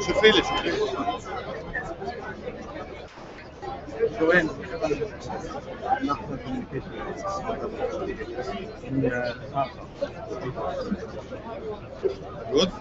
شوفي لي وين good.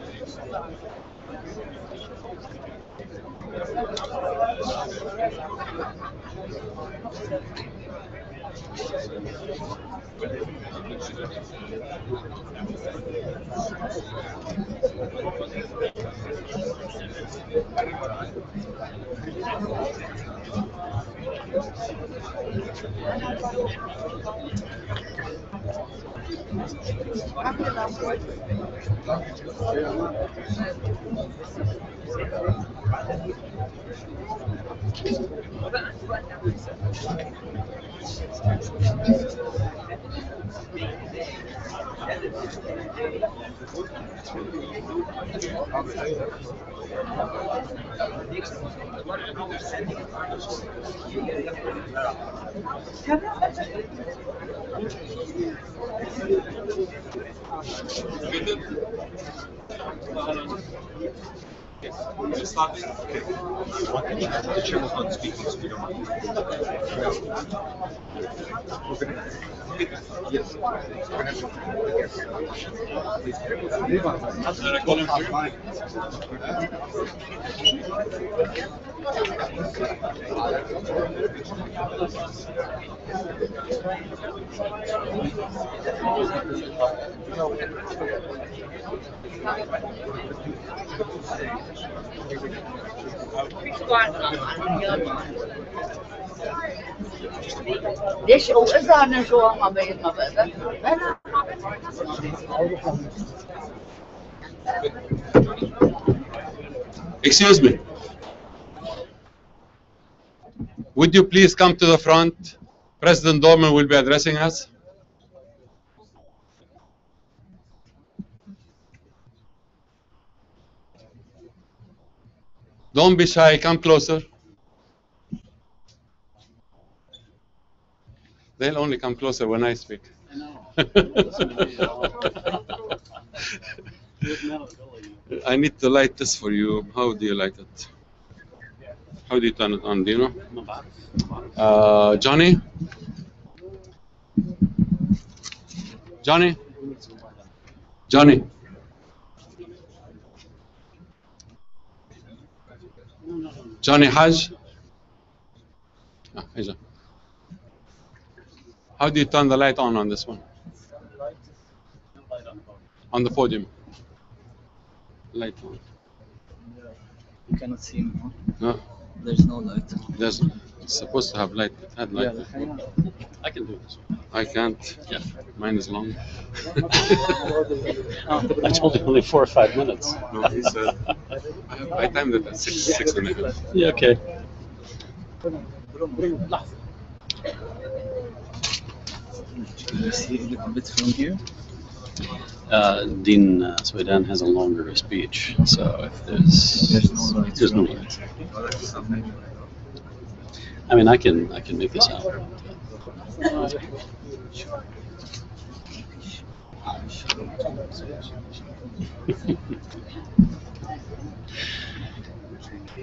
The chair was not speaking, so we don't want yes. Should I call him for you? ليش وإذا نجوا ما بقدر أنا Excuse me. Would you please come to the front? President Dorman will be addressing us. Don't be shy, come closer. They'll only come closer when I speak. I know. I need to light this for you. How do you light it? How do you turn it on? Do you know? Johnny? Johnny? Johnny? Johnny Haj? Ah, hey, John. How do you turn the light on this one? On the podium. Light on. You cannot see him, huh? No. There's no light. There's it's supposed to have light. It had light. Yeah, I can do this. I can't. Yeah. Mine is long. I told you only 4 or 5 minutes. No, he said. I timed it at 6:30. Yeah, okay. Can you see a little bit from here? Dean Sweden has a longer speech, so if there's no light. I mean, I can make this out.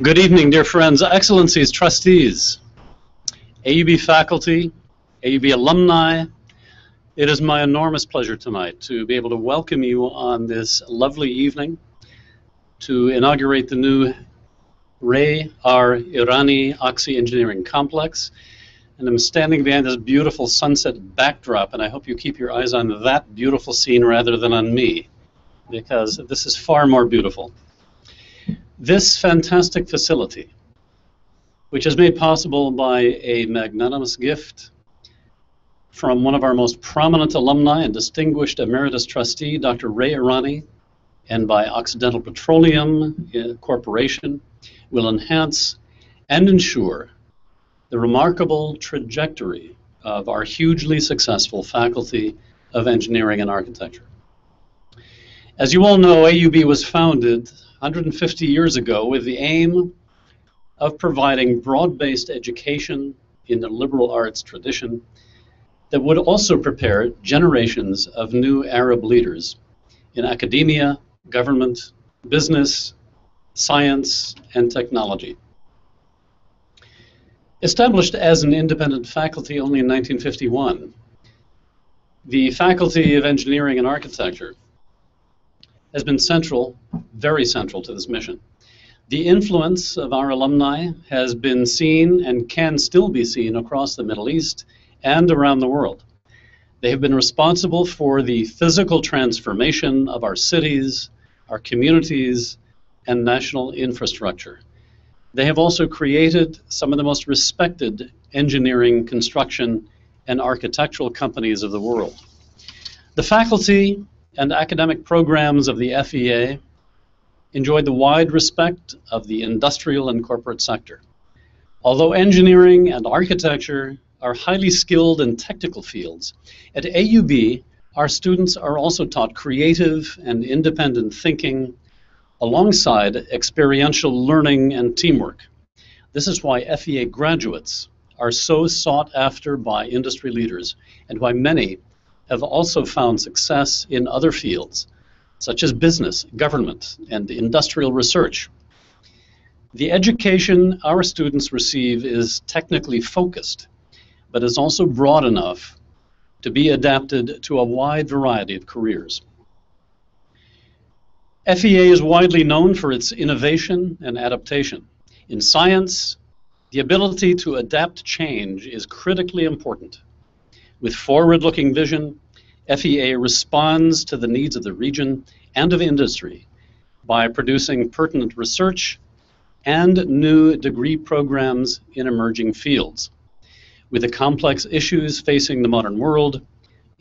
Good evening, dear friends, excellencies, trustees, AUB faculty, AUB alumni. It is my enormous pleasure tonight to be able to welcome you on this lovely evening to inaugurate the new Ray R. Irani Oxy Engineering Complex. And I'm standing behind this beautiful sunset backdrop, and I hope you keep your eyes on that beautiful scene rather than on me, because this is far more beautiful. This fantastic facility which is made possible by a magnanimous gift from one of our most prominent alumni and distinguished emeritus trustee, Dr. Ray Irani, and by Occidental Petroleum Corporation, will enhance and ensure the remarkable trajectory of our hugely successful Faculty of Engineering and Architecture. As you all know, AUB was founded 150 years ago with the aim of providing broad-based education in the liberal arts tradition that would also prepare generations of new Arab leaders in academia, government, business, science, and technology. Established as an independent faculty only in 1951, the Faculty of Engineering and Architecture has been central, very central to this mission. The influence of our alumni has been seen and can still be seen across the Middle East and around the world. They have been responsible for the physical transformation of our cities, our communities, and national infrastructure. They have also created some of the most respected engineering, construction, and architectural companies of the world. The faculty and academic programs of the FEA enjoyed the wide respect of the industrial and corporate sector. Although engineering and architecture are highly skilled and technical fields, at AUB, our students are also taught creative and independent thinking alongside experiential learning and teamwork. This is why FEA graduates are so sought after by industry leaders and why many have also found success in other fields, such as business, government, and industrial research. The education our students receive is technically focused, but is also broad enough to be adapted to a wide variety of careers. FEA is widely known for its innovation and adaptation. In science, the ability to adapt change is critically important. With forward-looking vision, FEA responds to the needs of the region and of industry by producing pertinent research and new degree programs in emerging fields. With the complex issues facing the modern world,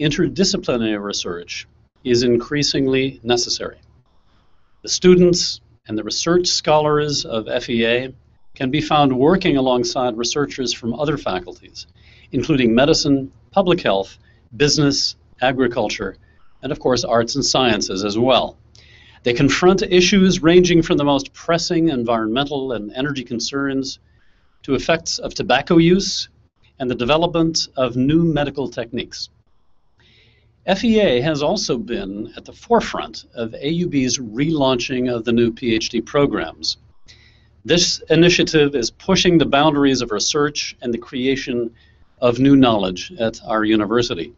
interdisciplinary research is increasingly necessary. The students and the research scholars of FEA can be found working alongside researchers from other faculties, including medicine, public health, business, agriculture, and of course arts and sciences as well. They confront issues ranging from the most pressing environmental and energy concerns to effects of tobacco use and the development of new medical techniques. FEA has also been at the forefront of AUB's relaunching of the new PhD programs. This initiative is pushing the boundaries of research and the creation of new knowledge at our university.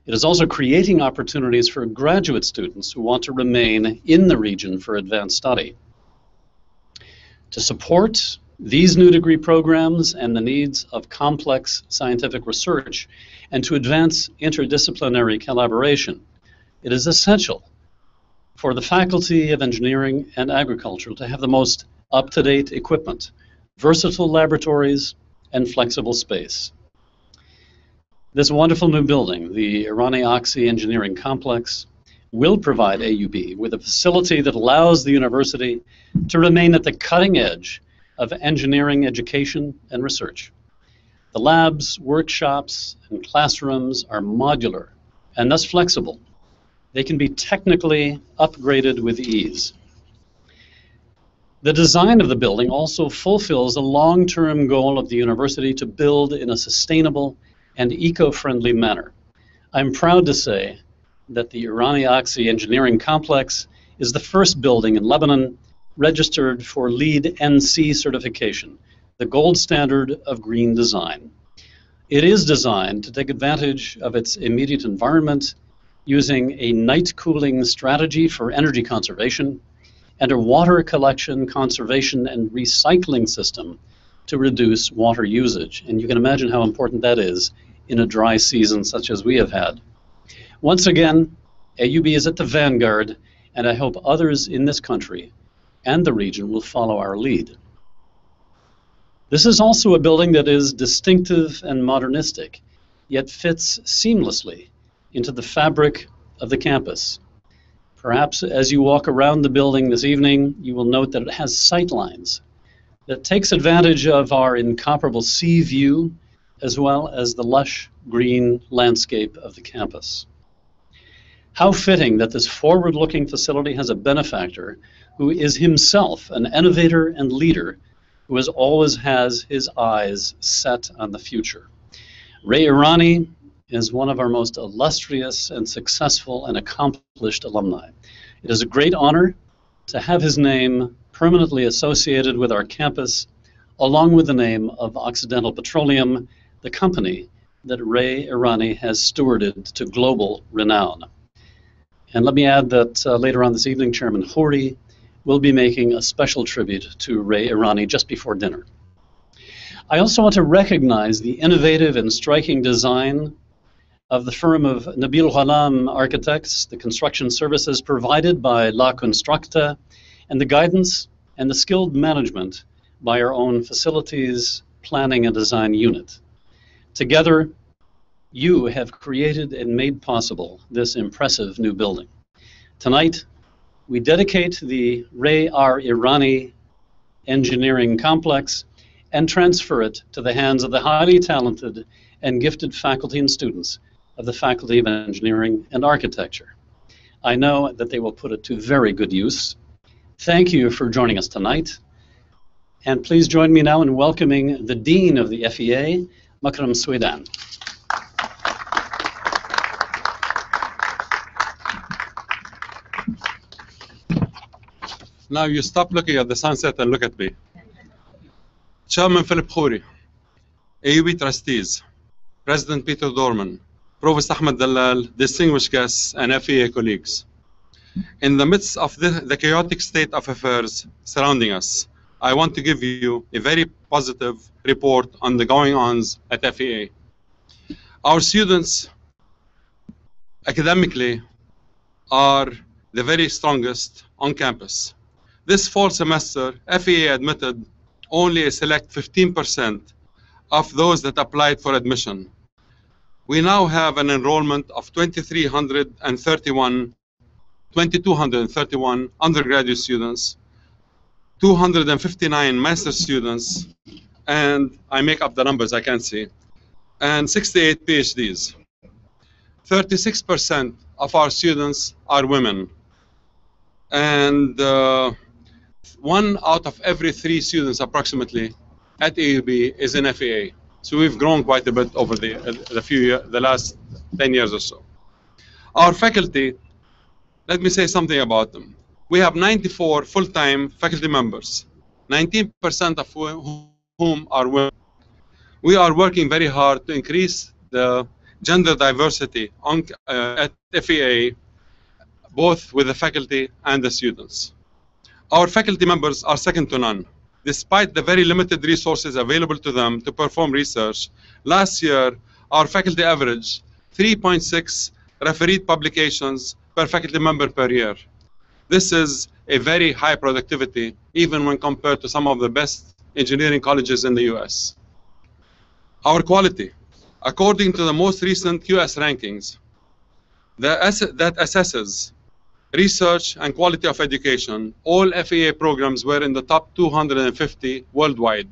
It is also creating opportunities for graduate students who want to remain in the region for advanced study. To support these new degree programs and the needs of complex scientific research, and to advance interdisciplinary collaboration, it is essential for the Faculty of Engineering and Agriculture to have the most up-to-date equipment, versatile laboratories, and flexible space. This wonderful new building, the Irani Oxy Engineering Complex, will provide AUB with a facility that allows the university to remain at the cutting edge of engineering education and research. The labs, workshops, and classrooms are modular and thus flexible. They can be technically upgraded with ease. The design of the building also fulfills a long-term goal of the university to build in a sustainable and eco-friendly manner. I'm proud to say that the Irani Oxy Engineering Complex is the first building in Lebanon registered for LEED NC certification, the gold standard of green design. It is designed to take advantage of its immediate environment using a night cooling strategy for energy conservation and a water collection, conservation, and recycling system to reduce water usage. And you can imagine how important that is in a dry season such as we have had. Once again, AUB is at the vanguard, and I hope others in this country and the region will follow our lead. This is also a building that is distinctive and modernistic, yet fits seamlessly into the fabric of the campus. Perhaps as you walk around the building this evening, you will note that it has sightlines that takes advantage of our incomparable sea view, as well as the lush green landscape of the campus. How fitting that this forward-looking facility has a benefactor who is himself an innovator and leader who always has his eyes set on the future. Ray Irani is one of our most illustrious and successful and accomplished alumni. It is a great honor to have his name permanently associated with our campus, along with the name of Occidental Petroleum, the company that Ray Irani has stewarded to global renown. And let me add that later on this evening, Chairman Hori will be making a special tribute to Ray Irani just before dinner. I also want to recognize the innovative and striking design of the firm of Nabil Ghalam Architects, the construction services provided by La Constructa, and the guidance and the skilled management by our own facilities planning and design unit. Together, you have created and made possible this impressive new building. Tonight, we dedicate the Ray R. Irani Engineering Complex and transfer it to the hands of the highly talented and gifted faculty and students of the Faculty of Engineering and Architecture. I know that they will put it to very good use. Thank you for joining us tonight. And please join me now in welcoming the Dean of the FEA, Makram Swedan. Now you stop looking at the sunset and look at me. Chairman Philip Khoury, AUB trustees, President Peter Dorman, Provost Ahmed Dalal, distinguished guests, and FEA colleagues. In the midst of the chaotic state of affairs surrounding us, I want to give you a very positive report on the going-ons at FEA. Our students, academically, are the very strongest on campus. This fall semester, FEA admitted only a select 15% of those that applied for admission. We now have an enrollment of 2,231 undergraduate students, 259 master students, and I make up the numbers, I can't see, and 68 PhDs. 36% of our students are women, and 1 out of every 3 students approximately at AUB is in FEA. So we've grown quite a bit over the last 10 years or so. Our faculty, let me say something about them. We have 94 full-time faculty members, 19% of whom are women. We are working very hard to increase the gender diversity at FEA, both with the faculty and the students. Our faculty members are second to none. Despite the very limited resources available to them to perform research, last year our faculty averaged 3.6 refereed publications per faculty member per year. This is a very high productivity, even when compared to some of the best engineering colleges in the US. Our quality, according to the most recent US rankings, that assesses research and quality of education, all FEA programs were in the top 250 worldwide,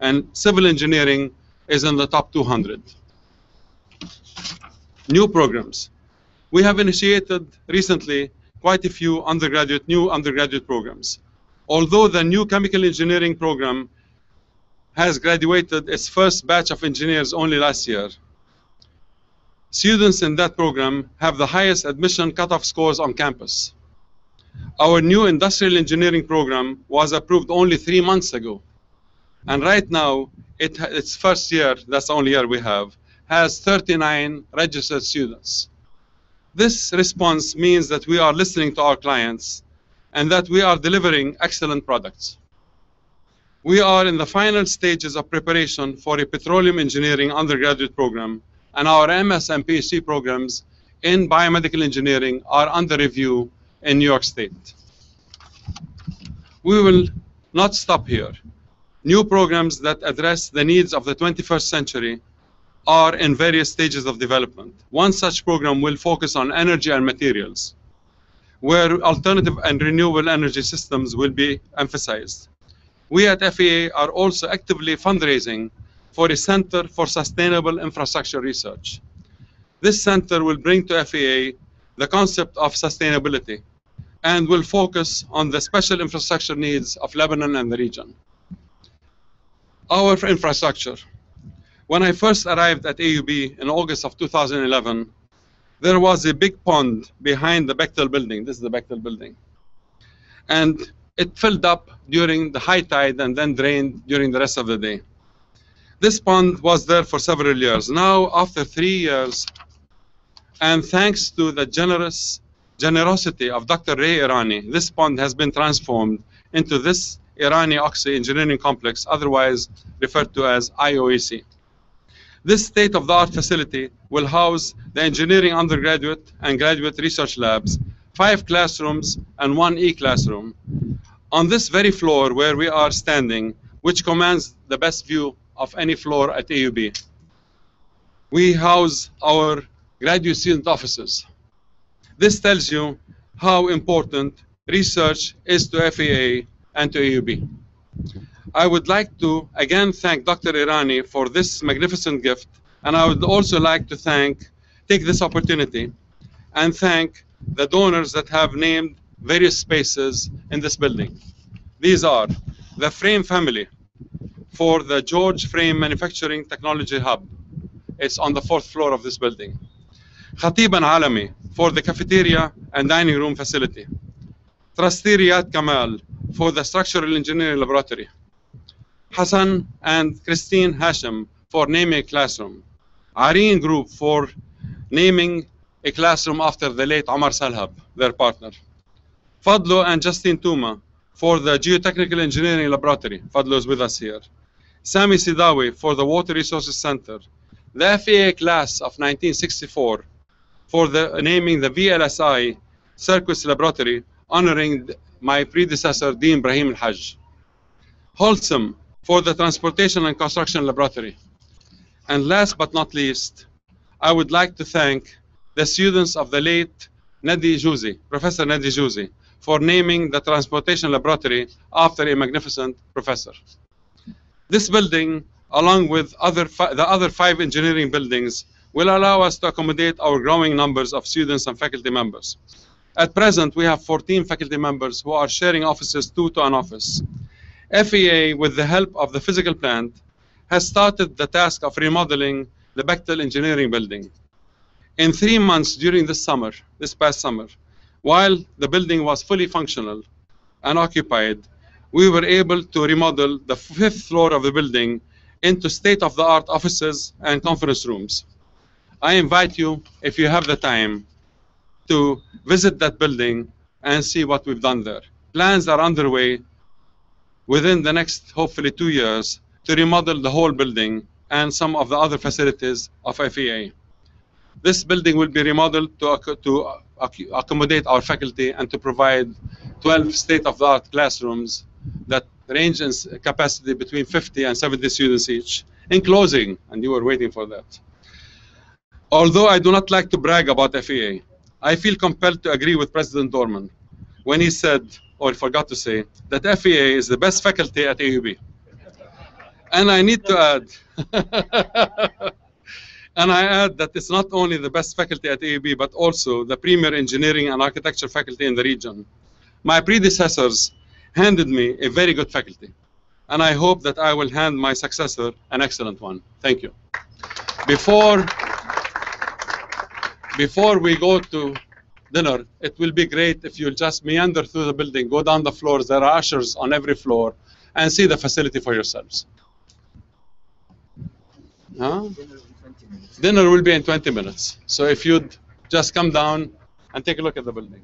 and civil engineering is in the top 200. New programs. We have initiated recently quite a few new undergraduate programs. Although the new chemical engineering program has graduated its first batch of engineers only last year, students in that program have the highest admission cutoff scores on campus. Our new industrial engineering program was approved only 3 months ago. And right now, its first year, that's the only year we have, has 39 registered students. This response means that we are listening to our clients and that we are delivering excellent products. We are in the final stages of preparation for a petroleum engineering undergraduate program, and our MS and PhD programs in biomedical engineering are under review in New York State. We will not stop here. New programs that address the needs of the 21st century are in various stages of development. One such program will focus on energy and materials, where alternative and renewable energy systems will be emphasized. We at FEA are also actively fundraising for a Center for Sustainable Infrastructure Research. This center will bring to FEA the concept of sustainability and will focus on the special infrastructure needs of Lebanon and the region. Our infrastructure. When I first arrived at AUB in August of 2011, there was a big pond behind the Bechtel building. This is the Bechtel building. And it filled up during the high tide and then drained during the rest of the day. This pond was there for several years. Now, after 3 years, and thanks to the generosity of Dr. Ray Irani, this pond has been transformed into this Irani Oxy Engineering Complex, otherwise referred to as IOEC. This state-of-the-art facility will house the engineering undergraduate and graduate research labs, 5 classrooms, and 1 e-classroom. On this very floor where we are standing, which commands the best view of any floor at AUB, we house our graduate student offices. This tells you how important research is to FEA and to AUB. I would like to again thank Dr. Irani for this magnificent gift, and I would also like to take this opportunity and thank the donors that have named various spaces in this building. These are the Frame family for the George Frame Manufacturing Technology Hub. It's on the 4th floor of this building. Khatiban Alami for the cafeteria and dining room facility. Trustee Riyad Kamal for the Structural Engineering Laboratory. Hassan and Christine Hashim for naming a classroom. Areen Group for naming a classroom after the late Omar Salhab, their partner. Fadlo and Justine Touma for the Geotechnical Engineering Laboratory. Fadlo is with us here. Sami Sidawi for the Water Resources Center. The FAA class of 1964 for naming the VLSI Circus Laboratory, honoring my predecessor, Dean Brahim Al-Hajj. Wholesome for the Transportation and Construction Laboratory. And last but not least, I would like to thank the students of the late Nadi Jouzi, Professor Nadi Jouzi, for naming the Transportation Laboratory after a magnificent professor. This building, along with the other 5 engineering buildings, will allow us to accommodate our growing numbers of students and faculty members. At present, we have 14 faculty members who are sharing offices 2 to an office. FEA, with the help of the physical plant, has started the task of remodeling the Bechtel Engineering Building. In 3 months during this past summer, while the building was fully functional and occupied, we were able to remodel the 5th floor of the building into state-of-the-art offices and conference rooms. I invite you, if you have the time, to visit that building and see what we've done there. Plans are underway within the next, hopefully, 2 years to remodel the whole building and some of the other facilities of FEA. This building will be remodeled to accommodate our faculty and to provide 12 state-of-the-art classrooms that range in capacity between 50 and 70 students each. In closing, and you were waiting for that, although I do not like to brag about FEA, I feel compelled to agree with President Dorman when he said, or forgot to say, that FEA is the best faculty at AUB. And I need to add, and I add that it's not only the best faculty at AUB, but also the premier engineering and architecture faculty in the region. My predecessors handed me a very good faculty, and I hope that I will hand my successor an excellent one. Thank you. Before we go to dinner, it will be great if you'll just meander through the building, go down the floors, there are ushers on every floor, and see the facility for yourselves. Huh? Dinner will be in 20 minutes. So if you'd just come down and take a look at the building.